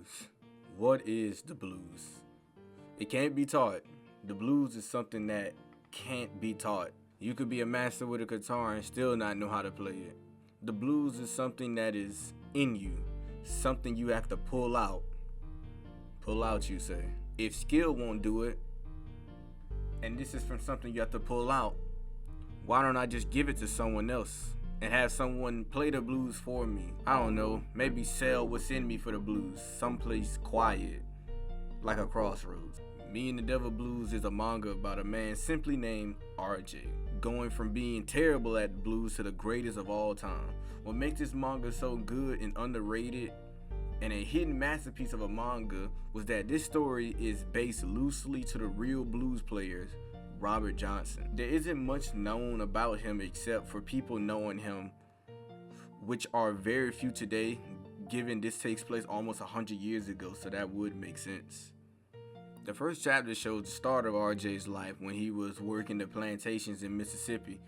blues. What is the blues? It can't be taught. The blues is something that can't be taught. You could be a master with a guitar and still not know how to play it. The blues is something that is in you, something you have to pull out. Pull out, you say. If skill won't do it, and this is from something you have to pull out, why don't I just give it to someone else and have someone play the blues for me? I don't know, maybe sell what's in me for the blues, someplace quiet, like a crossroads. Me and the Devil Blues is a manga about a man simply named RJ, going from being terrible at blues to the greatest of all time. What makes this manga so good and underrated and a hidden masterpiece of a manga was that this story is based loosely to the real blues players, Robert Johnson. There isn't much known about him except for people knowing him, which are very few today, given this takes place almost 100 years ago, so that would make sense. The first chapter shows the start of RJ's life when he was working the plantations in Mississippi.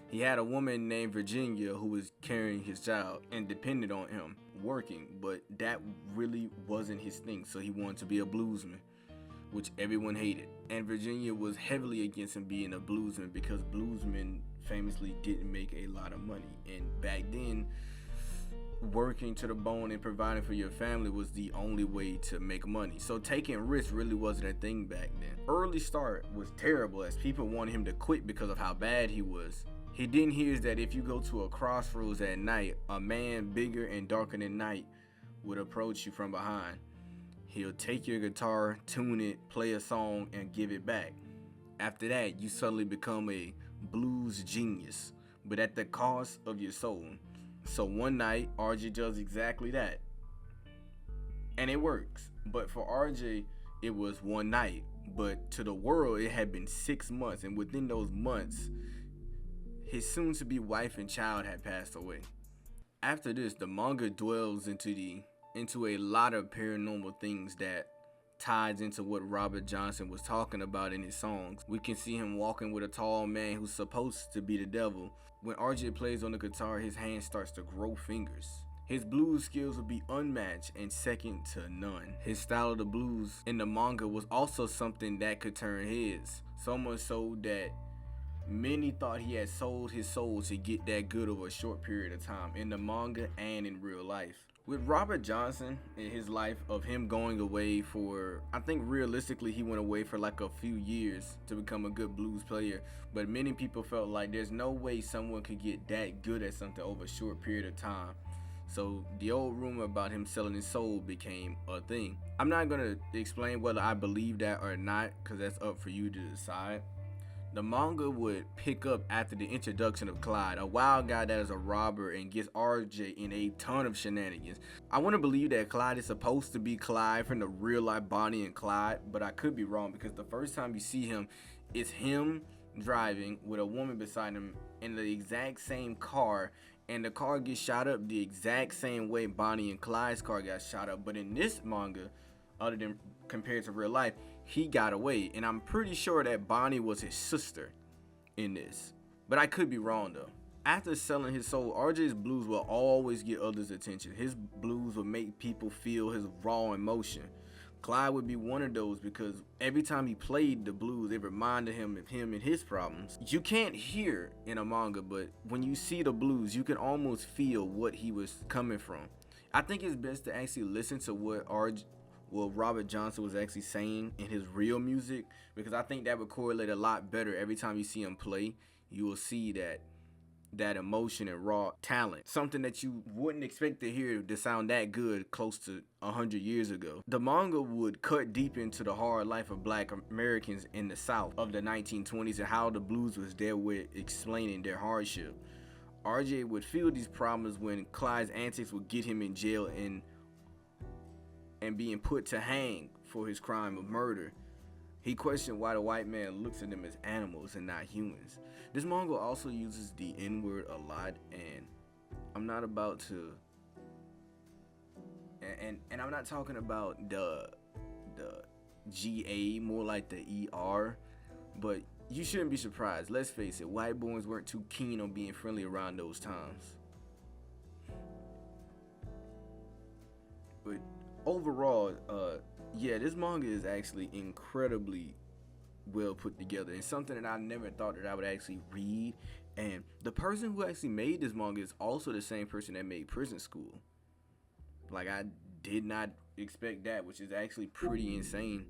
He had a woman named Virginia who was carrying his child and depended on him working, but that really wasn't his thing, so he wanted to be a bluesman, which everyone hated. And Virginia was heavily against him being a bluesman because bluesmen famously didn't make a lot of money. And back then, working to the bone and providing for your family was the only way to make money. So taking risks really wasn't a thing back then. Early start was terrible as people wanted him to quit because of how bad he was. He didn't hear that if you go to a crossroads at night, a man bigger and darker than night would approach you from behind. He'll take your guitar, tune it, play a song, and give it back. After that, you suddenly become a blues genius, but at the cost of your soul. So one night, RJ does exactly that. And it works. But for RJ, it was one night. But to the world, it had been 6 months. And within those months, his soon-to-be wife and child had passed away. After this, the manga dwells into a lot of paranormal things that ties into what Robert Johnson was talking about in his songs. We can see him walking with a tall man who's supposed to be the devil. When RJ plays on the guitar, his hand starts to grow fingers. His blues skills would be unmatched and second to none. His style of the blues in the manga was also something that could turn heads, so much so that many thought he had sold his soul to get that good over a short period of time in the manga and in real life. With Robert Johnson in his life of him going away for, I think realistically he went away for like a few years to become a good blues player, but many people felt like there's no way someone could get that good at something over a short period of time. So the old rumor about him selling his soul became a thing. I'm not gonna explain whether I believe that or not, because that's up for you to decide. The manga would pick up after the introduction of Clyde, a wild guy that is a robber and gets RJ in a ton of shenanigans. I want to believe that Clyde is supposed to be Clyde from the real life Bonnie and Clyde, but I could be wrong because the first time you see him, it's him driving with a woman beside him in the exact same car, and the car gets shot up the exact same way Bonnie and Clyde's car got shot up. But in this manga, other than compared to real life, he got away, and I'm pretty sure that Bonnie was his sister in this, but I could be wrong though. After selling his soul, RJ's blues will always get others' attention. His blues will make people feel his raw emotion. Clyde would be one of those because every time he played the blues, it reminded him of him and his problems. You can't hear in a manga, but when you see the blues, you can almost feel what he was coming from. I think it's best to actually listen to what Robert Johnson was actually saying in his real music, because I think that would correlate a lot better. Every time you see him play, you will see that emotion and raw talent, something that you wouldn't expect to hear to sound that good close to 100 years ago. The manga would cut deep into the hard life of Black Americans in the South of the 1920s and how the blues was dealt with, explaining their hardship. RJ would feel these problems when Clyde's antics would get him in jail and being put to hang for his crime of murder. He questioned why the white man looks at them as animals and not humans. This manga also uses the N-word a lot, and I'm not about to, and I'm not talking about the GA, more like the ER, but you shouldn't be surprised. Let's face it, white boys weren't too keen on being friendly around those times. But overall, yeah, this manga is actually incredibly well put together and something that I never thought that I would actually read. And the person who actually made this manga is also the same person that made Prison School. Like I did not expect that, which is actually pretty insane.